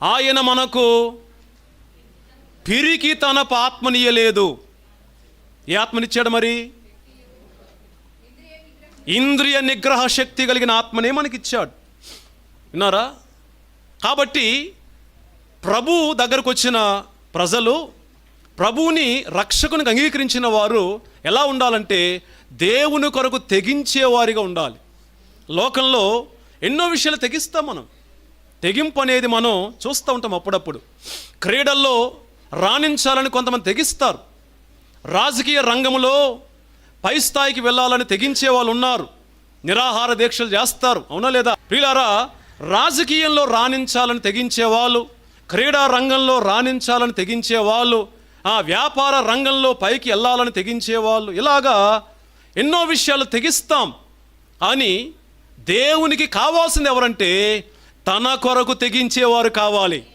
ఆయన మనకు పిరికి తన ఆత్మనియలేదు. ఏ ఆత్మనిచ్చాడు మరి? ఇంద్రియ నిగ్రహ శక్తి కలిగిన ఆత్మనే మనకిచ్చాడు. విన్నారా? కాబట్టి ప్రభు దగ్గరకు వచ్చిన ప్రజలు, ప్రభువుని రక్షకునికి అంగీకరించిన వారు ఎలా ఉండాలంటే దేవుని కొరకు తెగించేవారిగా ఉండాలి. లోకంలో ఎన్నో విషయాలు తెగిస్తాం మనం. తెగింపు అనేది మనం చూస్తూ ఉంటాం అప్పుడప్పుడు. క్రీడల్లో రాణించాలని కొంతమంది తెగిస్తారు. రాజకీయ రంగంలో పై స్థాయికి వెళ్ళాలని తెగించే వాళ్ళు ఉన్నారు. నిరాహార దీక్షలు చేస్తారు. అవునా లేదా? ప్రియులారా, రాజకీయంలో రాణించాలని తెగించేవాళ్ళు, క్రీడా రంగంలో రాణించాలని తెగించేవాళ్ళు, వ్యాపార రంగంలో పైకి వెళ్ళాలని తెగించేవాళ్ళు, ఇలాగా ఎన్నో విషయాలు తెగిస్తాం. అని దేవునికి కావాల్సింది ఎవరంటే తన కొరకు తెగించేవారు కావాలి.